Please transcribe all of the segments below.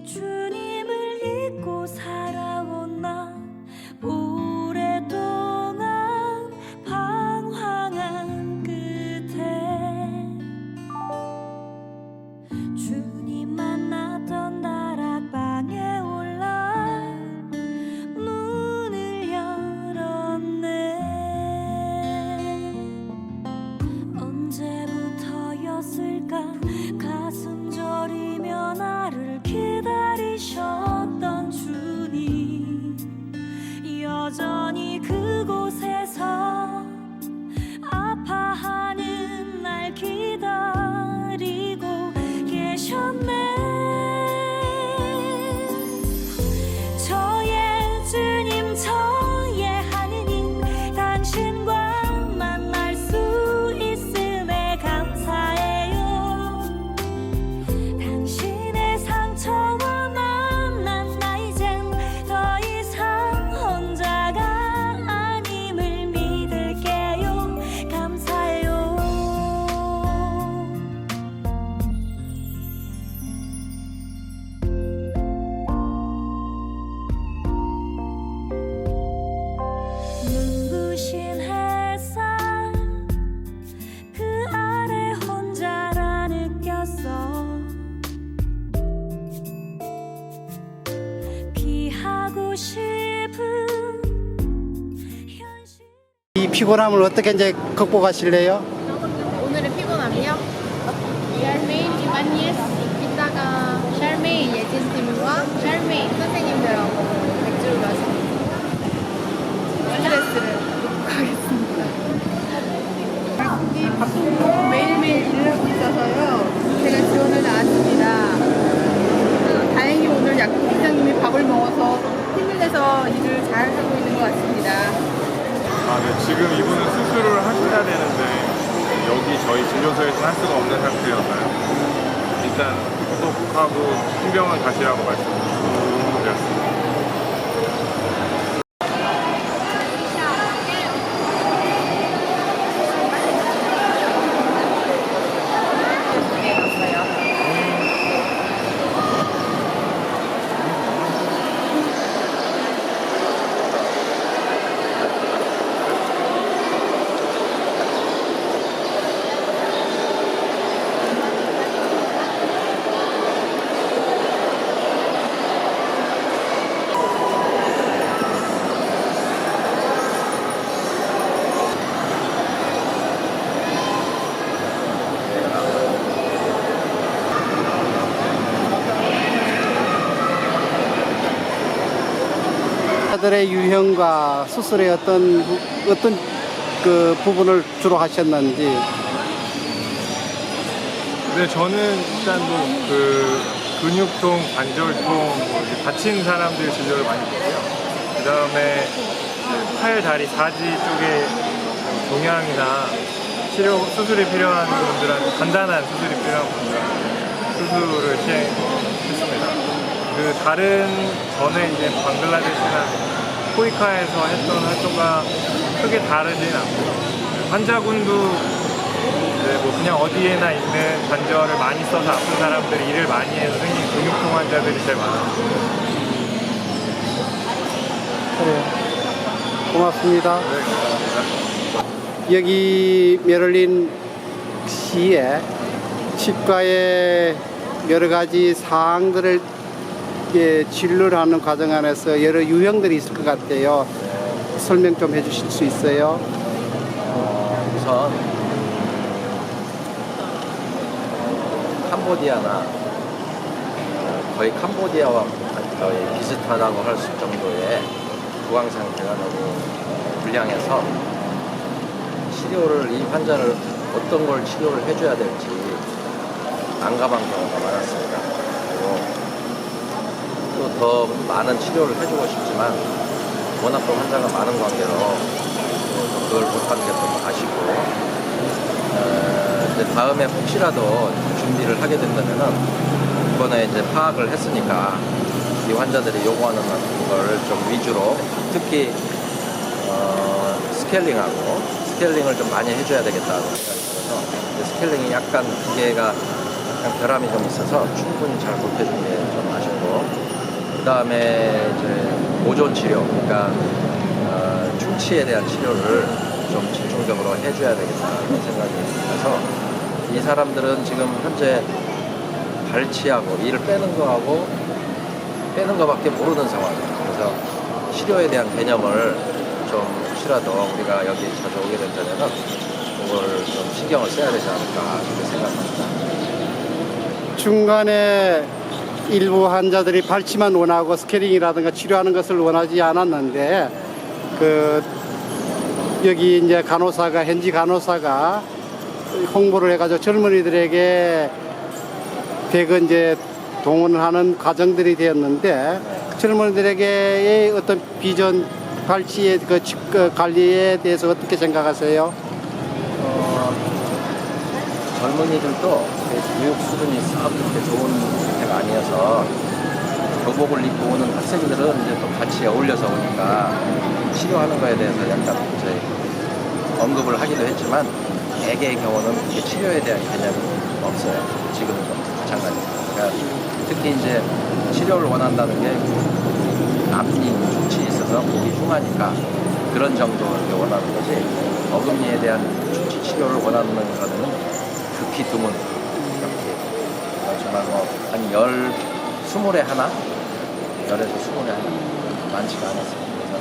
주님을 잊고 살아온 나 오랫동안 방황한 끝에 주님 만났던 다락방에 올라 문을 열었네. 언제부터였을까 가슴 저리며 나를 기다리셨던 주님 여전히 그곳에서 아파하는 날 기다리고 계셨네. 저의 주님 저의 하느님 당신과 만날 수 있음에 감사해요. 당신의 상처와 만난 나 이젠 더 이상 혼자가 아님을 믿을게요. 감사해요. 눈부신 햇살 그 아래 혼자라 느꼈어. 피하고 싶은 현실. 이 피곤함을 어떻게 이제 극복하실래요? 오늘의 피곤함이요? 샬메인 이바니에스 이따가 샬메인 예진팀과 샬메인 선생님들하고 맥주를 마시고 스트레스를 극복하겠습니다. 이 바쁘고 매일매일 일을 하고 있어서요. 제가 지원을 나왔습니다. 다행히 오늘 약국장님이 밥을 먹어서 힘을 내서 일을 잘 하고 있는 것 같습니다. 네, 지금 이분은 수술을 하셔야 되는데 여기 저희 진료소에서 할 수가 없는 상태였나요? 일단 구독하고 신병원 가시라고 말씀드렸습니다. 환자들의 유형과 수술의 어떤 그 부분을 주로 하셨는지. 네, 저는 일단 그 근육통, 관절통, 이렇게 다친 사람들 진료를 많이 보고요. 그 다음에 팔, 다리, 사지 쪽에 종양이나 수술이 필요한 분들한테 간단한 수술이 필요한 분들한테 수술을 시행했습니다. 그 다른 전에 이제 방글라데시나 코이카에서 했던 활동과 크게 다르진 않고요. 환자군도 뭐 그냥 어디에나 있는 관절을 많이 써서 아픈 사람들이 일을 많이 해서 생긴 근육통 환자들이 제일 많아요. 네. 고맙습니다. 네, 감사합니다. 여기 메를린 시에 치과의 여러 가지 사항들을 진료를 하는 과정 안에서 여러 유형들이 있을 것 같아요. 설명 좀 해주실 수 있어요? 우선 캄보디아나 거의 캄보디아와 거의 비슷하다고 할 정도의 구강 상태가 너무 불량해서 치료를 이 환자를 어떤 걸 치료를 해줘야 될지 난감한 경우가 많았습니다. 그리고 또 더 많은 치료를 해주고 싶지만 워낙 또 환자가 많은 관계로 그걸 못하는 게 좀 아쉽고 이제 다음에 혹시라도 준비를 하게 된다면은 이번에 이제 파악을 했으니까 이 환자들이 요구하는 걸 좀 위주로 특히 스케일링을 좀 많이 해줘야 되겠다고 생각이 들어서 스케일링이 약간 기계가 약간 결함이 좀 있어서 충분히 잘 못 해준 게 좀 아쉽고, 그 다음에 이제 보존 치료, 그러니까 충치에 대한 치료를 좀 집중적으로 해줘야 되겠다는 생각이 들어서, 이 사람들은 지금 현재 발치하고 이를 빼는 거하고 빼는 거밖에 모르는 상황이에요. 그래서 치료에 대한 개념을 좀 혹시라도 우리가 여기 자주 오게 될 때는 그걸 좀 신경을 써야 되지 않을까 그렇게 생각합니다. 중간에 일부 환자들이 발치만 원하고 스캐닝이라든가 치료하는 것을 원하지 않았는데, 여기 이제 간호사가, 현지 간호사가 홍보를 해가지고 젊은이들에게 대거 이제 동원하는 과정들이 되었는데, 젊은이들에게의 어떤 비전 발치의 그 관리에 대해서 어떻게 생각하세요? 젊은이들도 교육 수준이 썩 그렇게 좋은 상태가 아니어서 교복을 입고 오는 학생들은 이제 또 같이 어울려서 오니까 치료하는 거에 대해서 약간 이제 언급을 하기도 했지만, 대개의 경우는 그렇게 치료에 대한 개념이 없어요. 지금도 마찬가지입니다. 그러니까 특히 이제 치료를 원한다는 게 앞니 충치 있어서 목이 흉하니까 그런 정도를 원하는 거지, 어금니에 대한 충치 치료를 원하는 거는 극히 드문, 정말 한 20에 하나? 10에서 20에 하나? 많지가 않았어요. 그래서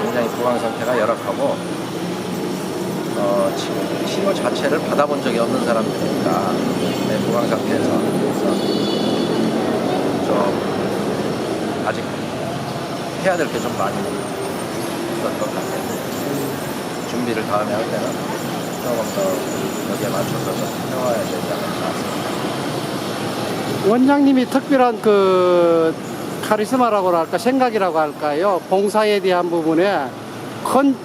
굉장히 건강 상태가 열악하고, 지금 치료 자체를 받아본 적이 없는 사람들이니까, 내 건강 상태에서. 그래서 좀 아직 해야 될 게 좀 많이 있었던 것 같아요. 준비를 다음에 할 때는 조금 더 여기에 맞춰서 좀 해와야 되지 않을까 싶습니다. 원장님이 특별한 그 카리스마라고 할까, 생각이라고 할까요? 봉사에 대한 부분에 큰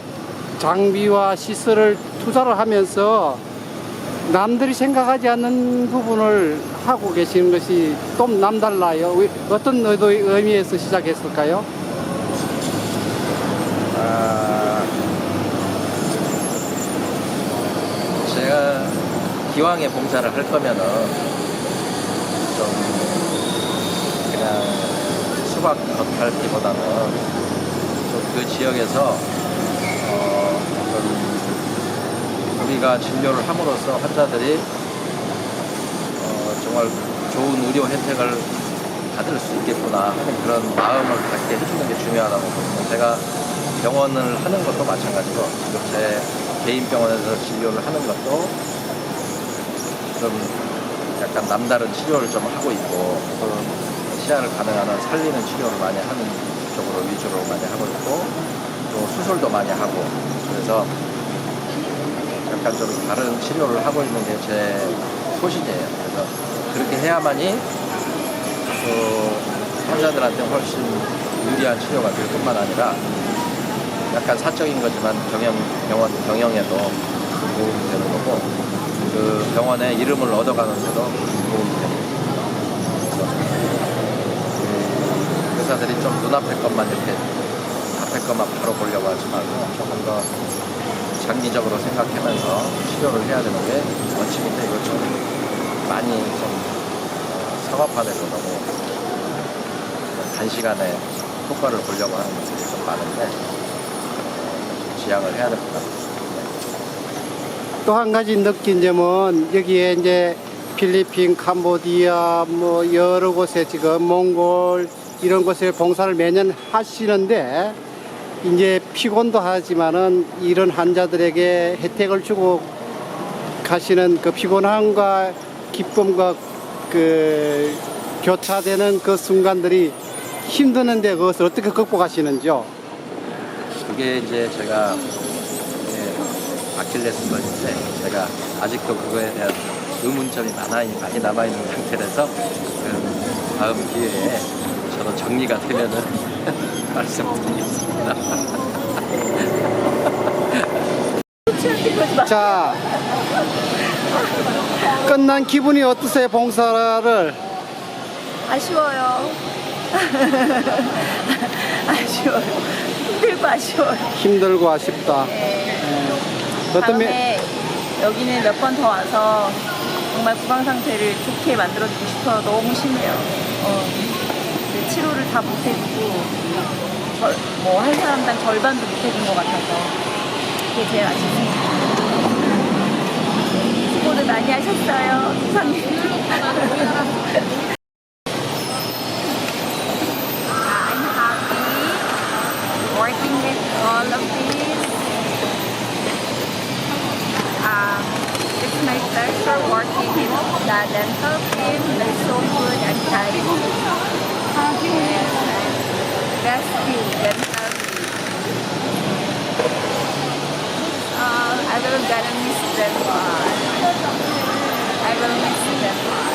장비와 시설을 투자를 하면서 남들이 생각하지 않는 부분을 하고 계시는 것이 좀 남달라요. 어떤 의미에서 시작했을까요? 제가 기왕에 봉사를 할 거면은 좀 그냥 수박 겉핥기보다는 좀 그 지역에서 어떤 우리가 진료를 함으로써 환자들이 정말 좋은 의료 혜택을 받을 수 있겠구나 하는 그런 마음을 갖게 해주는 게 중요하다고 보거든요. 제가 병원을 하는 것도 마찬가지고, 지금 제 개인 병원에서 진료를 하는 것도 좀 약간 남다른 치료를 좀 하고 있고, 또 시야를 가능한 살리는 치료를 많이 하는 쪽으로 위주로 많이 하고 있고, 또 수술도 많이 하고, 그래서 약간 좀 다른 치료를 하고 있는 게 제 소신이에요. 그래서 그렇게 해야만이 또 환자들한테 훨씬 유리한 치료가 될 뿐만 아니라, 약간 사적인 거지만 병원 경영에도 도움이 되는 거고, 그 병원의 이름을 얻어가는 데도 도움이 됩니다. 그래서 의사들이 좀 눈앞의 것만 이렇게 앞에 것만 바로 보려고 하지 말고 조금 더 장기적으로 생각하면서 치료를 해야 되는 게 원칙인데, 이거 좀 많이 좀 상업화돼서 너무 단시간에 효과를 보려고 하는 것들이 좀 많은데, 지양을 해야 될 것 같아요. 또 한 가지 느낀 점은, 여기에 이제 필리핀, 캄보디아, 뭐 여러 곳에 지금 몽골 이런 곳에 봉사를 매년 하시는데, 이제 피곤도 하지만은 이런 환자들에게 혜택을 주고 가시는 그 피곤함과 기쁨과 그 교차되는 그 순간들이 힘드는데, 그것을 어떻게 극복하시는지요? 그게 이제 제가 아킬레스건인데, 제가 아직도 그거에 대한 의문점이 많이 남아있는 상태라서, 다음 기회에 저도 정리가 되면은 말씀드리겠습니다. 자, 끝난 기분이 어떠세요, 봉사를? 아쉬워요. 아쉬워요. 힘들고 아쉬워요. 힘들고 아쉽다. 네. 어떤 다음에 여기는 몇 번 더 와서 정말 구강 상태를 좋게 만들어주고 싶어서 너무 심해요. 근데 치료를 다 못해주고 뭐 한 사람당 절반도 못해준 것 같아서 그게 제일 아쉽습니다. 수고들 많이 하셨어요, 선생님. I'm happy working with all of these. It's my pleasure working in the dental team. They're so good and kind. Rescue dental team. I will gonna miss them all. I will miss them all.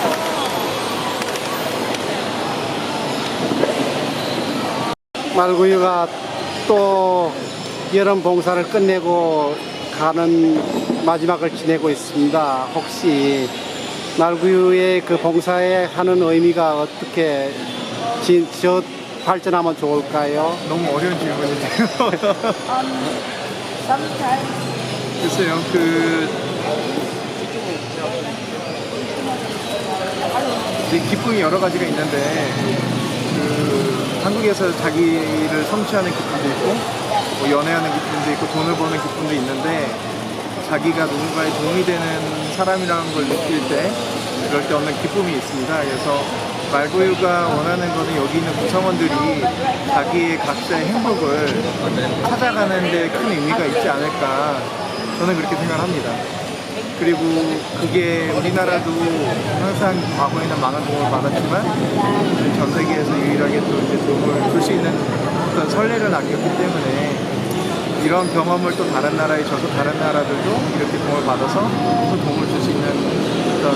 말구유가 또 여름 봉사를 끝내고 가는 마지막을 지내고 있습니다. 혹시 말구유의 그 봉사에 하는 의미가 어떻게 저 발전하면 좋을까요? 너무 어려운 질문인데요. Sometimes 글쎄요, 이제 기쁨이 여러 가지가 있는데, 한국에서 자기를 성취하는 기쁨도 있고, 뭐 연애하는 기쁨도 있고, 돈을 버는 기쁨도 있는데, 자기가 누군가에 도움이 되는 사람이라는 걸 느낄 때, 그럴 때 얻는 기쁨이 있습니다. 그래서 말구유가 원하는 거는 여기 있는 구성원들이 자기의 각자의 행복을 찾아가는 데 큰 의미가 있지 않을까, 저는 그렇게 생각합니다. 그리고 그게 우리나라도 항상 과거에는 많은 도움을 받았지만 전 세계에서 유일하게 또 이제 도움을 줄 수 있는 어떤 선례를 남겼기 때문에 이런 경험을 또 다른 나라에 줘서 다른 나라들도 이렇게 도움을 받아서 또 도움을 줄 수 있는 어떤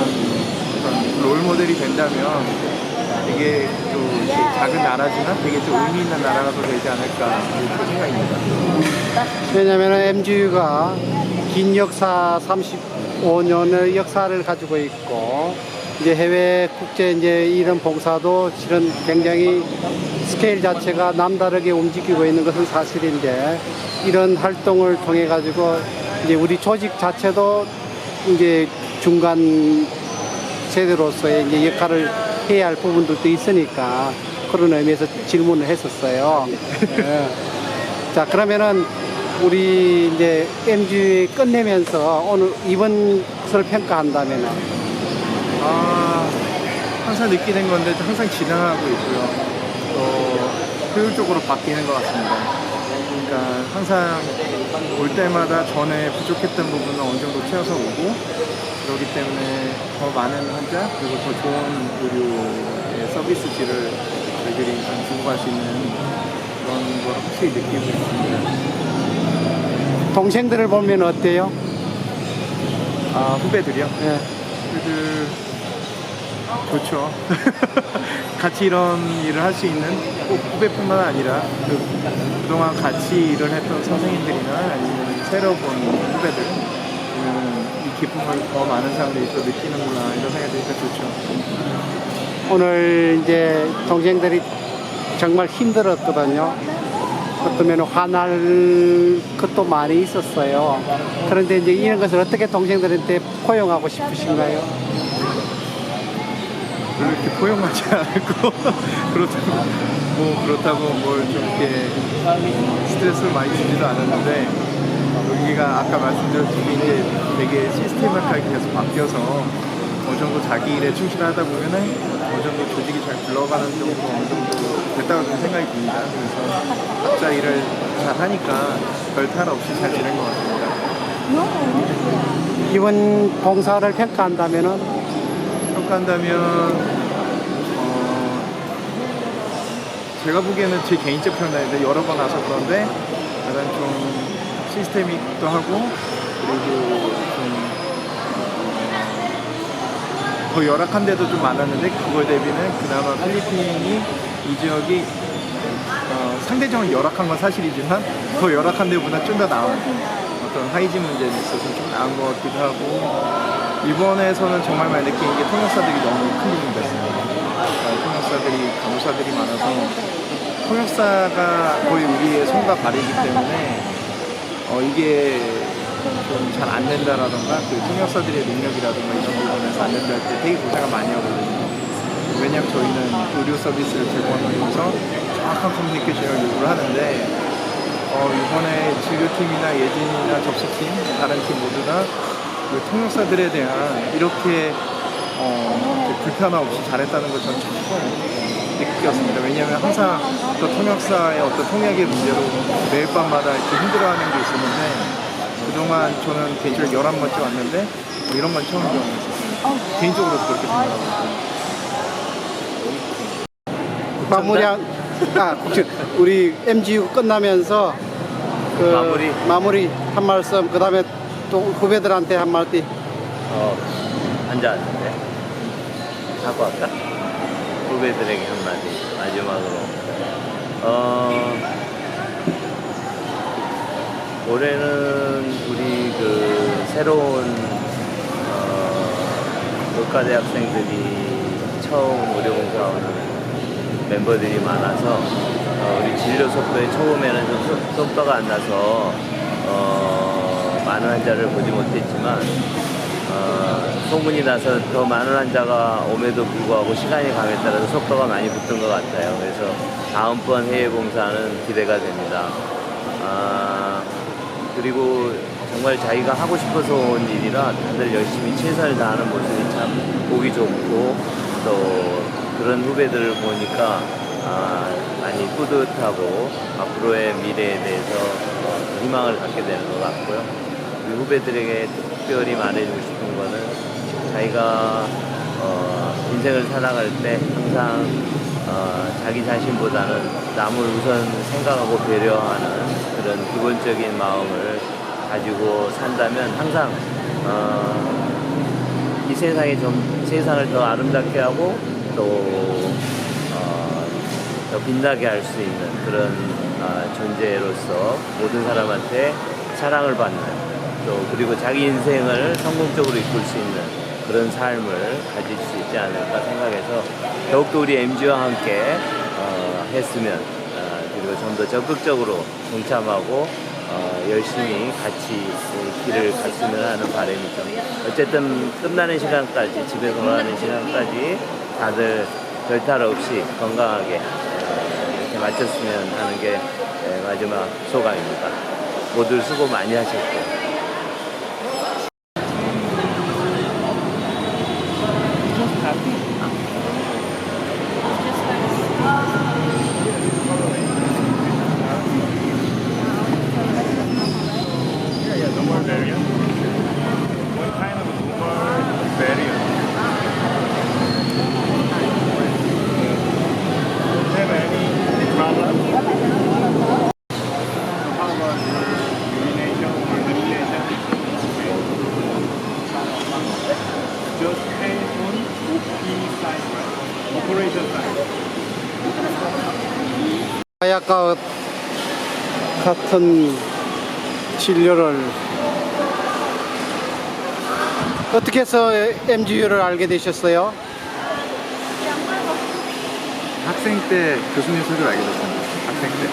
롤 모델이 된다면 이게 또 이렇게 작은 나라지만 되게 좀 의미 있는 나라가 또 되지 않을까 이렇게 생각입니다. 왜냐하면 MGU가 긴 역사 35년의 역사를 가지고 있고 이제 해외 국제 이제 이런 봉사도 실은 굉장히 스케일 자체가 남다르게 움직이고 있는 것은 사실인데 이런 활동을 통해 가지고 이제 우리 조직 자체도 이제 중간 세대로서의 이제 역할을 해야 할 부분들도 있으니까 그런 의미에서 질문을 했었어요. 네. 자, 그러면은 우리 이제 MG 끝내면서 오늘 이번 것을 평가한다면은 항상 느끼는 건데 항상 진행하고 있고요. 효율적으로 바뀌는 것 같습니다. 그러니까 항상 올 때마다 전에 부족했던 부분은 어느 정도 채워서 오고 그렇기 때문에 더 많은 환자 그리고 더 좋은 의료의 서비스질을 저희들이 주고 갈 수 있는 그런 걸 확실히 느끼고 있습니다. 동생들을 보면 어때요? 후배들이요? 예. 후배들 좋죠. 같이 이런 일을 할 수 있는 꼭 후배뿐만 아니라 그동안 같이 일을 했던 선생님들이나 아니면 새로 본 후배들 이 기쁨을 더 많은 사람들이 또 느끼는구나 이런 생각이 드니까 좋죠. 오늘 이제 동생들이 정말 힘들었거든요. 어쩌면 화날 것도 많이 있었어요. 그런데 이제 이런 것을 어떻게 동생들한테 포용하고 싶으신가요? 별로 이렇게 포용하지 않고 그렇다고 뭘 좀 이렇게 스트레스를 많이 주지도 않았는데 여기가 아까 말씀드렸듯이 이제 되게 시스템화하게 계속 바뀌어서 어느 정도 자기 일에 충실하다 보면은 어느 정도 조직이 잘 굴러가는 정도 어느 정도 됐다고 생각이 듭니다. 그래서 각자 일을 잘 하니까 별 탈 없이 잘 지낸 것 같습니다. 이번 봉사를 평가한다면은 제가 보기에는 제 개인적 평가인데 여러 번 와서 그런데 약간 좀 시스템이기도 하고 그리고 좀 더 열악한 데도 좀 많았는데 그거에 대비는 그나마 필리핀이 이 지역이 상대적으로 열악한 건 사실이지만 더 열악한 데보다 좀 더 나은 어떤 하이진 문제에 있어서 좀 나은 것 같기도 하고 일본에서는 정말 많이 느낀 게 통역사들이 너무 큰 힘이 됐어요. 통역사들이 간호사들이 많아서 통역사가 거의 우리의 손과 발이기 때문에 이게 좀 잘 안 된다라던가 그 통역사들의 능력이라던가 이런 부분에서 안 된다 할 때 되게 고생을 많이 하거든요. 왜냐하면 저희는 의료 서비스를 제공하면서 정확한 커뮤니케이션을 요구를 하는데 이번에 진료팀이나 예진이나 접수팀, 다른 팀 모두 다 그 통역사들에 대한 이렇게 불편함 없이 잘했다는 걸 저는 조금 느꼈습니다. 왜냐하면 항상 또 통역사의 어떤 통역의 문제로 매일 밤마다 이렇게 힘들어하는 게 있었는데 그동안 저는 개인적으로 11번째 왔는데 뭐 이런 건 처음 경험했었어요. 개인적으로 그렇게 생각합니다. 우리 MGU 끝나면서 마무리 한 말씀, 그 다음에 또 후배들한테 한 마디. 앉아왔는데 하고 할까? 후배들에게 한마디 마지막으로. 올해는 우리 그 새로운 의과대학생들이 처음 의료봉사하는 멤버들이 많아서 우리 진료 속도에 처음에는 좀 속도가 안 나서 많은 환자를 보지 못했지만 소문이 나서 더 많은 환자가 옴에도 불구하고 시간이 감에 따라서 속도가 많이 붙은 것 같아요. 그래서 다음번 해외 봉사는 기대가 됩니다. 그리고 정말 자기가 하고 싶어서 온 일이라 다들 열심히 최선을 다하는 모습이 참 보기 좋고 또 그런 후배들을 보니까 많이 뿌듯하고 앞으로의 미래에 대해서 희망을 갖게 되는 것 같고요. 우리 후배들에게 특별히 말해주고 싶은 거는 자기가 인생을 살아갈 때 항상 자기 자신보다는 남을 우선 생각하고 배려하는 그런 기본적인 마음을 가지고 산다면 항상 이 세상을 더 아름답게 하고 또 더 빛나게 할 수 있는 그런 존재로서 모든 사람한테 사랑을 받는 또 그리고 자기 인생을 성공적으로 이끌 수 있는 그런 삶을 가질 수 있지 않을까 생각해서 더욱더 우리 MG와 함께 했으면 그리고 좀 더 적극적으로 동참하고 열심히 같이 길을 갔으면 하는 바람이죠. 어쨌든 끝나는 시간까지 집에 돌아가는 시간까지 다들 별탈 없이 건강하게 이렇게 마쳤으면 하는 게 마지막 소감입니다. 모두 수고 많이 하셨고. No more variant. What kind of tumor variant? Don't have any problem? How about your urination or defecation? Just pain on OP side, right? Operation side. 아까 같은 진료를 어떻게 해서 MGU를 알게 되셨어요? 학생 때 교수님 소리를 알게 됐습니다. 학생 때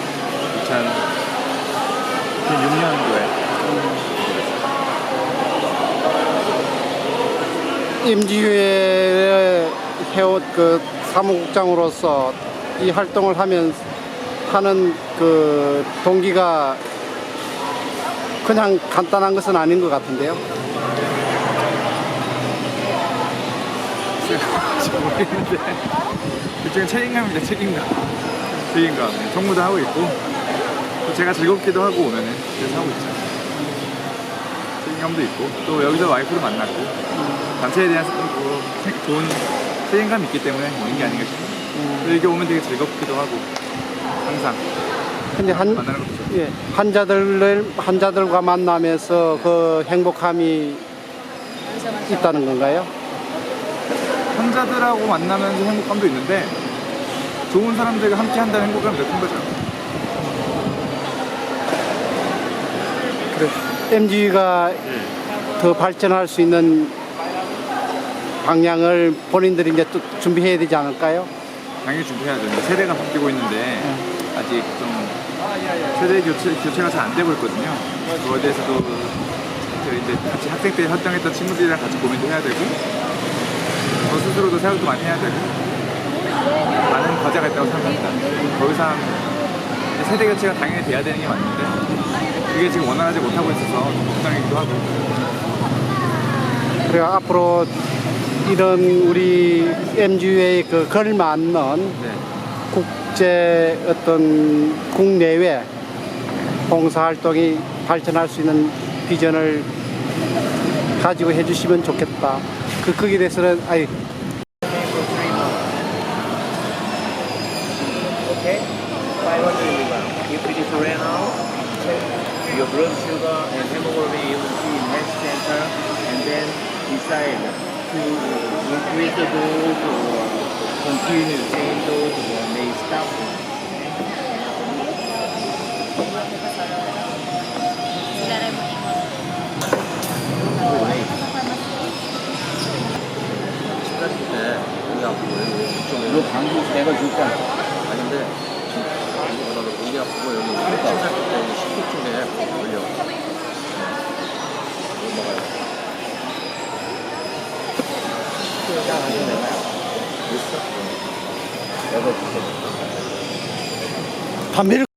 2006년도에 MGU의 해온 그 사무국장으로서 이 활동을 하는 그 동기가 그냥 간단한 것은 아닌 것 같은데요. 잘 모르겠는데 일종의 책임감입니다. 책임감. 청구도 하고 있고 또 제가 즐겁기도 하고 오면은 그래서 하고 있죠. 책임감도 있고 또 여기서 와이프도 만났고 단체에 대한 좋은 책임감이 있기 때문에 오는 게 아닌가 싶어요. 또 여기 오면 되게 즐겁기도 하고 항상 근데 만나는 것도 좋고 환자들과 만나면서 그 행복함이 있다는 건가요? 환자들하고 만나면서 행복감도 있는데 좋은 사람들과 함께 한다는 행복감이 더 큰 거죠. MG가 더 발전할 수 있는 방향을 본인들이 이제 또 준비해야 되지 않을까요? 당연히 준비해야죠. 이제 세대가 바뀌고 있는데 아직 좀 세대 교체가 잘 안 되고 있거든요. 그거에 대해서도 이제 같이 학생 때 활동했던 친구들이랑 같이 고민도 해야 되고 저 스스로도 생각도 많이 해야 되고 많은 과제가 있다고 생각합니다. 더 이상 이제 세대 교체가 당연히 돼야 되는 게 맞는데 그게 지금 원활하지 못하고 있어서 좀 걱정이기도 하고. 그리고 앞으로 이런 우리 MGU에 그 걸맞는 네. 국제 어떤 국내외 봉사활동이 발전할 수 있는 비전을 가지고 해주시면 좋겠다. 거기에 대해서는 아니 Okay, 500 milligram. If it is ran out, check your blood sugar and hemoglobin A1C in health center, and then decide to increase the dose or continue the same dose or may stop. 집 갔을 때 여기 아프고 여기 이거 방금 내가 줄까? 아니 근데 나도 목이 아프고 여기 침 살 때 여기 식도 쪽에 걸려. 이거 먹어요. 있어? 담배를